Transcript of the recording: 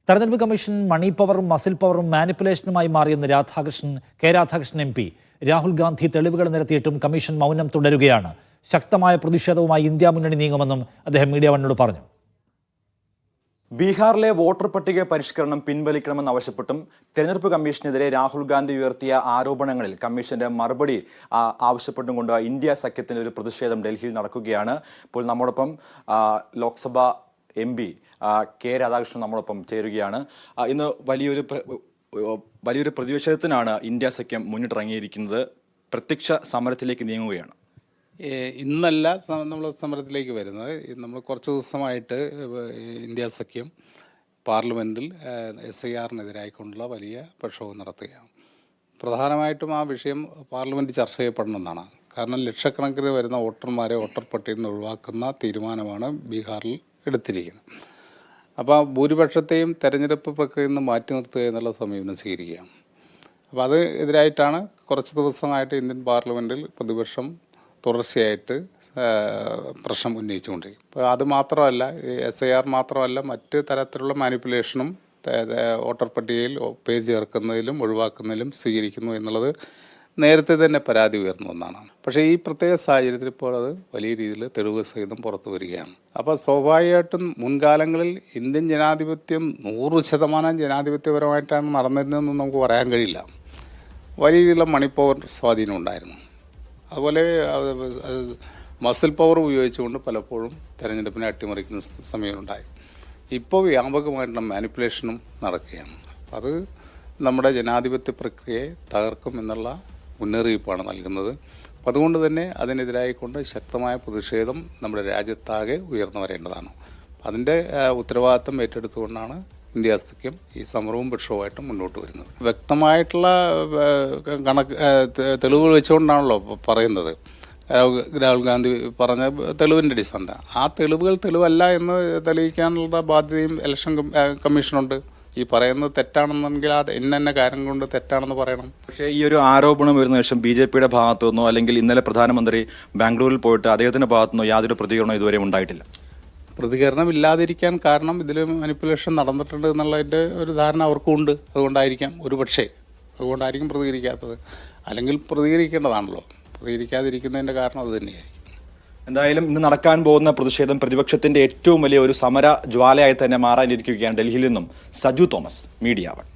തെരഞ്ഞെടുപ്പ് കമ്മീഷൻ മണി പവറും മസിൽ പവറും മാനിപ്പുലേഷനുമായി മാറിയെന്ന് രാധാകൃഷ്ണൻ എം പി. രാഹുൽ ഗാന്ധി തെളിവുകൾ നിരത്തിയിട്ടും കമ്മീഷൻ മൗനം തുടരുകയാണ്. ശക്തമായ പ്രതിഷേധവുമായി ഇന്ത്യ മുന്നണി നീങ്ങുമെന്നും അദ്ദേഹം മീഡിയ വണ്ണോട് പറഞ്ഞു. ബീഹാറിലെ വോട്ടർ പട്ടിക പരിഷ്കരണം പിൻവലിക്കണമെന്നാവശ്യപ്പെട്ടും തെരഞ്ഞെടുപ്പ് കമ്മീഷനെതിരെ രാഹുൽ ഗാന്ധി ഉയർത്തിയ ആരോപണങ്ങളിൽ കമ്മീഷന്റെ മറുപടി ആവശ്യപ്പെട്ടും കൊണ്ട് ഇന്ത്യ സഖ്യത്തിന്റെ ഒരു പ്രതിഷേധം ഡൽഹിയിൽ നടക്കുകയാണ്. ഇപ്പോൾ നമ്മോടൊപ്പം Lok Sabha M P K Radhakrishnan നമ്മോടൊപ്പം ചേരുകയാണ്. ഇന്ന് വലിയൊരു പ്രതിഷേധത്തിനാണ് ഇന്ത്യ സഖ്യം മുന്നിട്ടിറങ്ങിയിരിക്കുന്നത്. പ്രത്യക്ഷ സമരത്തിലേക്ക് നീങ്ങുകയാണ്. ഇന്നല്ല നമ്മൾ സമരത്തിലേക്ക് വരുന്നത്. നമ്മൾ കുറച്ച് ദിവസമായിട്ട് ഇന്ത്യ സഖ്യം പാർലമെൻറ്റിൽ SIR-നെതിരായിക്കൊണ്ടുള്ള വലിയ പ്രക്ഷോഭം നടത്തുകയാണ്. പ്രധാനമായിട്ടും ആ വിഷയം പാർലമെൻറ്റ് ചർച്ച ചെയ്യപ്പെടണമെന്നാണ്. കാരണം ലക്ഷക്കണക്കിന് വരുന്ന വോട്ടർമാരെ വോട്ടർ പട്ടികയിൽ നിന്ന് ഒഴിവാക്കുന്ന തീരുമാനമാണ് ബീഹാറിൽ എടുത്തിരിക്കുന്നത്. അപ്പോൾ ഭൂരിപക്ഷത്തെയും തെരഞ്ഞെടുപ്പ് പ്രക്രിയയിൽ നിന്ന് മാറ്റി നിർത്തുക എന്നുള്ള സമീപനം സ്വീകരിക്കുകയാണ്. അപ്പോൾ അത് എതിരായിട്ടാണ് കുറച്ച് ദിവസമായിട്ട് ഇന്ത്യൻ പാർലമെൻറ്റിൽ പ്രതിപക്ഷം തുടർച്ചയായിട്ട് പ്രശ്നം ഉന്നയിച്ചുകൊണ്ടിരിക്കും. അപ്പോൾ അത് മാത്രമല്ല, SIR മാത്രമല്ല, മറ്റ് തരത്തിലുള്ള മാനിപ്പുലേഷനും വോട്ടർ പട്ടികയിൽ പേര് ചേർക്കുന്നതിലും ഒഴിവാക്കുന്നതിലും സ്വീകരിക്കുന്നു എന്നുള്ളത് നേരത്തെ തന്നെ പരാതി ഉയർന്നു ഒന്നാണ്. പക്ഷേ ഈ പ്രത്യേക സാഹചര്യത്തിൽ ഇപ്പോൾ അത് വലിയ രീതിയിൽ തെളിവ് സഹിതം പുറത്തു വരികയാണ്. അപ്പോൾ സ്വാഭാവികമായിട്ടും മുൻകാലങ്ങളിൽ ഇന്ത്യൻ ജനാധിപത്യം 100% ജനാധിപത്യപരമായിട്ടാണ് നടന്നിരുന്നതെന്ന് നമുക്ക് പറയാൻ കഴിയില്ല. വലിയ രീതിയിലുള്ള മണി പവർ സ്വാധീനം ഉണ്ടായിരുന്നു. അതുപോലെ മസിൽ പവർ ഉപയോഗിച്ചുകൊണ്ട് പലപ്പോഴും തെരഞ്ഞെടുപ്പിനെ അട്ടിമറിക്കുന്ന സമയമുണ്ടായി. ഇപ്പോൾ വ്യാപകമായിട്ടുള്ള മാനിപ്പുലേഷനും നടക്കുകയാണ്. അത് നമ്മുടെ ജനാധിപത്യ പ്രക്രിയയെ തകർക്കും എന്നുള്ള മുന്നറിയിപ്പാണ് നൽകുന്നത്. അപ്പം അതുകൊണ്ട് തന്നെ അതിനെതിരായിക്കൊണ്ട് ശക്തമായ പ്രതിഷേധം നമ്മുടെ രാജ്യത്താകെ ഉയർന്നു വരേണ്ടതാണ്. അതിൻ്റെ ഉത്തരവാദിത്തം ഏറ്റെടുത്തുകൊണ്ടാണ് ഇന്ത്യ സഖ്യം ഈ സമരവും പ്രക്ഷോഭമായിട്ടും മുന്നോട്ട് വരുന്നത്. വ്യക്തമായിട്ടുള്ള തെളിവുകൾ വെച്ചുകൊണ്ടാണല്ലോ പറയുന്നത്. രാഹുൽ ഗാന്ധി പറഞ്ഞ തെളിവിൻ്റെ അടിസ്ഥാനത ആ തെളിവുകൾ തെളിവല്ല എന്ന് തെളിയിക്കാനുള്ള ബാധ്യതയും ഇലക്ഷൻ കമ്മീഷനുണ്ട്. ഈ പറയുന്നത് തെറ്റാണെന്നെങ്കിൽ അത് ഇന്ന കാര്യം കൊണ്ട് തെറ്റാണെന്ന് പറയണം. പക്ഷേ ഈ ഒരു ആരോപണം വരുന്ന ശേഷം BJP-യുടെ ഭാഗത്തു നിന്നോ അല്ലെങ്കിൽ ഇന്നലെ പ്രധാനമന്ത്രി ബാംഗ്ലൂരിൽ പോയിട്ട് അദ്ദേഹത്തിൻ്റെ ഭാഗത്തു നിന്നോ യാതൊരു പ്രതികരണം ഇതുവരെ ഉണ്ടായിട്ടില്ല. പ്രതികരണം ഇല്ലാതിരിക്കാൻ കാരണം ഇതിൽ മാനിപ്പുലേഷൻ നടന്നിട്ടുണ്ട് എന്നുള്ളതിൻ്റെ ഒരു ധാരണ അവർക്കും ഉണ്ട്. അതുകൊണ്ടായിരിക്കാം, അതുകൊണ്ടായിരിക്കും പ്രതികരിക്കാത്തത്. അല്ലെങ്കിൽ പ്രതികരിക്കേണ്ടതാണല്ലോ. പ്രതികരിക്കാതിരിക്കുന്നതിൻ്റെ കാരണം അത് തന്നെയായിരിക്കും. എന്തായാലും ഇന്ന് നടക്കാൻ പോകുന്ന പ്രതിഷേധം പ്രതിപക്ഷത്തിന്റെ ഏറ്റവും വലിയ ഒരു സമര ജ്വാലയായി തന്നെ മാറാനിരിക്കുകയാണ്. ഡൽഹിയിൽ നിന്നും സജു തോമസ്, മീഡിയ 1.